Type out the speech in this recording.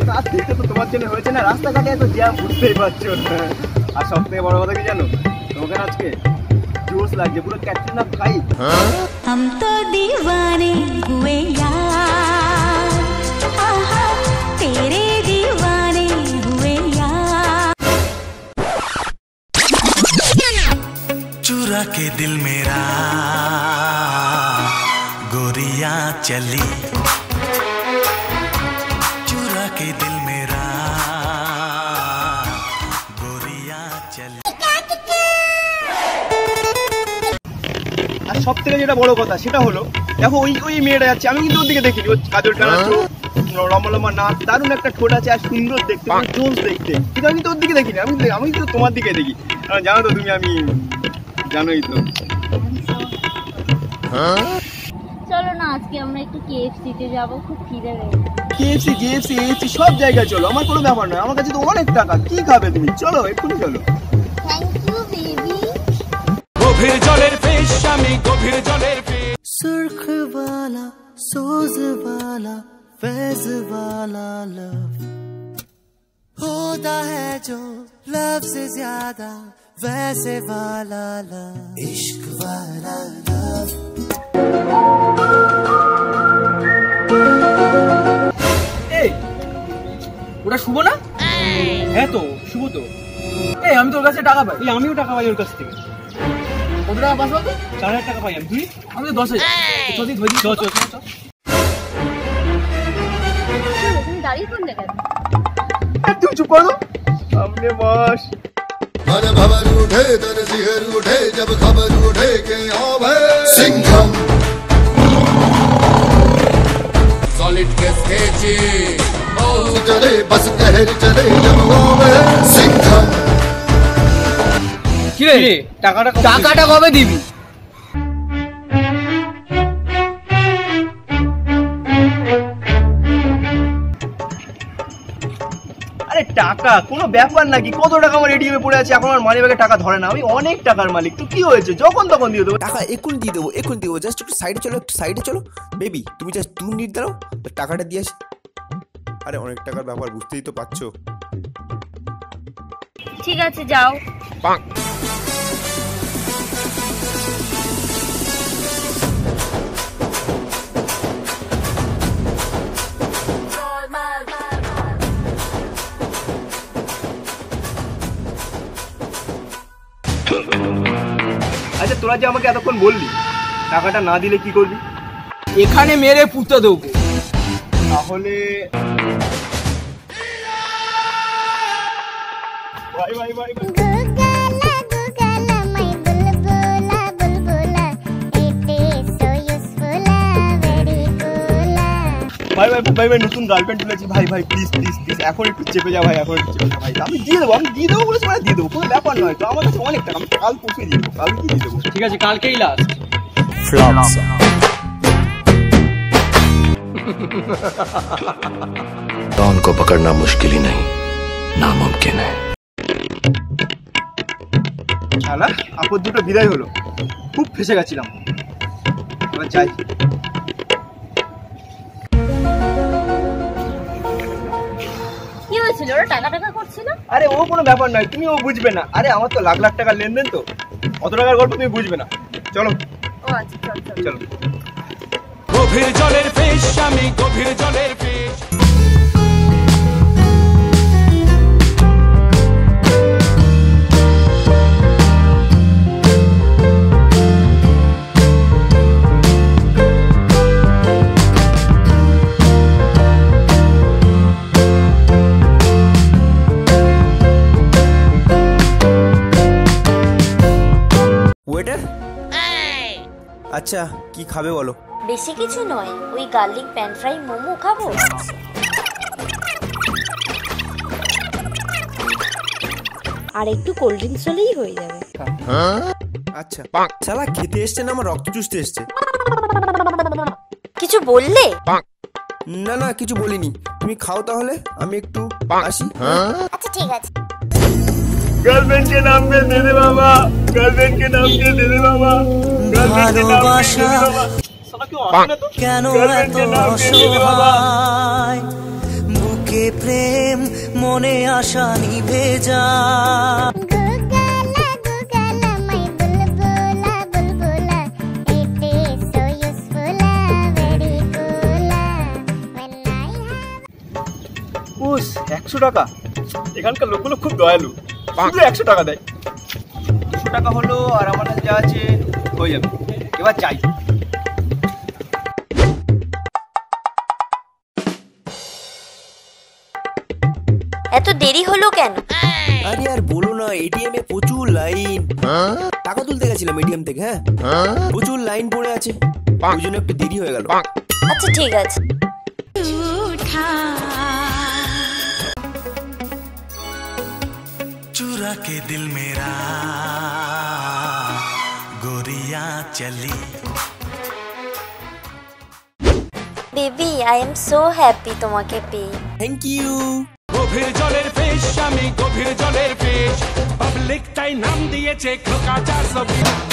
ভাই কাজ দেখতে তো তোমার জন্য হয়েছে না, রাস্তাঘাটে এত জ্যাম বুঝতেই পারছো। আর সব থেকে বড় কথা কি জানো, তোমাকে আজকে জোশ লাগছে, পুরো ক্যাটরিনা কাইফ। हम तो दीवाने हुए यार, आहा तेरे दीवाने हुए यार। चुरा के दिल मेरा गोरियां चली, चुरा के दिल मेरा गोरियां चली। আর সব থেকে যেটা বড় কথা সেটা হলো, দেখো ওই মেয়েটা যাচ্ছে, আমি কিন্তু ওর দিকে দেখিনি, ও কাজল টানা চোখ, লম্বা লম্বা নাক, দারুণ একটা ঠোঁট আছে আর সুন্দর দেখতে, জোস দেখতে, কিন্তু আমি তো ওর দিকে দেখিনি, আমি তো তোমার দিকে দেখি। জানো তো তুমি, আমি জানোই তো। চলো না আজকে আমরা একটু কেএফসি তে যাবো, খুব খিদে লেগেছে। কেএফসি জিএফসি এএফসি সব জায়গায় চলো, আমার কোনো ব্যাপার নয়, আমার কাছে তো অনেক টাকা, কি খাবে তুমি? চলো এক্ষুনি চলো। Thank you baby. গভীর জলের ফিশ, আমি গভীর জলের ফিশ। सुर्ख वाला सोज वाला फैज वाला लव होता है जो लव से ज्यादा वैसे वाला लव, इश्क वाला लव। এই ওটা শুভ না? হ্যাঁ তো শুভ তো। এই আমি তোর কাছে টাকা পাই। এই আমিও টাকা পাই ওর কাছ থেকে। কত টাকা পাস বলতো? 4000 টাকা পাই আমি। তুই? আমি তো 10,000। চল ধরি চল। তুমি দাঁড়িয়ে কোন জায়গায়? তুই চুপ করো, সামনে বস। मन भवर उठे तन सिहर उठे जब खबर उठे के अब है सिंघम सॉलिड के स्केची ओ चले बस कहर चले जब अब है सिंघम। কি রে টাকাটা কবে দিবি? আরে টাকা কোনো ব্যাপার নাকি? কত টাকা আমার এটিএমে পড়ে আছে, এখন আমার মানি ব্যাগে টাকা ধরে না, আমি অনেক টাকার মালিক। তো কি হয়েছে, যখন তখন দিয়ে দেবো টাকা। এক্ষুনি দিয়ে দেবো, জাস্ট একটু সাইডে চলো বেবি, তুমি জাস্ট 2 মিনিট দাঁড়াও, টাকাটা দিয়ে আসি। আরে অনেক টাকার ব্যাপার, বুঝতেই তো পারছো। ঠিক আছে যাও। আচ্ছা তোরা যে আমাকে এতক্ষণ বললি টাকাটা না দিলে কি করবি? এখানে মেরে পুঁতে দেবো। তাহলে ভাই ভাই ভাই ভাই ভাই নতুন গার্লফ্রেন্ড তুলেছি ভাই প্লিজ এখন একটু চেপে যা ভাই, এখন একটু চেপে যা ভাই। আমি দিয়ে দেবো বলেছি মানে দিয়ে দেবো, কোনো ব্যাপার নয় তো, আমার কাছে অনেক টাকা, আমি কাল পৌঁছে দিয়ে দেবো, কালকে দিয়ে দেবো। ঠিক আছে কালকেই লাস্ট। डॉन को पकड़ना मुश्किल ही नहीं नामुमकिन है। শালা আপদ দুটো বিদায় হলো, খুব ফেসে গেছিলাম, এবার যাই। কি হয়েছিল? ওরা টাকা করছিল। আরে ও কোনো ব্যাপার নয়, তুমি ও বুঝবে না। আরে আমার তো লাখ লাখ টাকার লেনদেন, তো অত টাকার গল্প তুমি বুঝবে না। চলো ও আচ্ছা চল। গভীর জলের ফিশ, আমি গভীর জলের ফিশ। ওয়েটার, আচ্ছা কি খাবে বলো? বেশি কিছু নয়, ওই গার্লিক প্যান ফ্রাই মোমো খাবো। আর একটু কোল্ড ড্রিঙ্কস হলেই হয়ে যাবে। আচ্ছা শালা খেতে এসছে না আমার রক্ত চুষতে এসছে। কিছু বললে? না কিছু বলিনি, তুমি খাও তাহলে, আমি একটু আসি। আচ্ছা ঠিক আছে। गर्लफ्रेंड के नाम पे दे दे बाबा, गर्लफ्रेंड के नाम पे दे दे बाबा, गर्लफ्रेंड के नाम पे दे दे बाबा। साला क्यों आते ना तो? কেন गर्लफ्रेंड এত के नाम पे दे दे बाबा। অসহায় বুকে লাগে প্রেম মনে আশা নিভে যায় উস 100 টাকা, এখানকার লোকগুলো খুব দয়ালু, শুধু 100 টাকা দেয়। 200 টাকা হলো আর আমার কাছে যা আছে হয়ে যাবে। এবার চাই। এত দেরি হলো কেন? আরে আর বলো না, এটিএম এ প্রচুর লাইন। টাকা তুলতে গেছিলাম এটিএম থেকে, হ্যাঁ প্রচুর লাইন পড়ে আছে, ওই জন্য একটু দেরি হয়ে গেল। আচ্ছা ঠিক আছে। चुरा के दिल मेरा गोरिया चली। Baby I am so happy তোমাকে পেয়ে। Thank you. গভীর জলের ফিশ, আমি গভীর জলের ফিশ, পাবলিক তাই নাম দিয়েছে খোকা 420।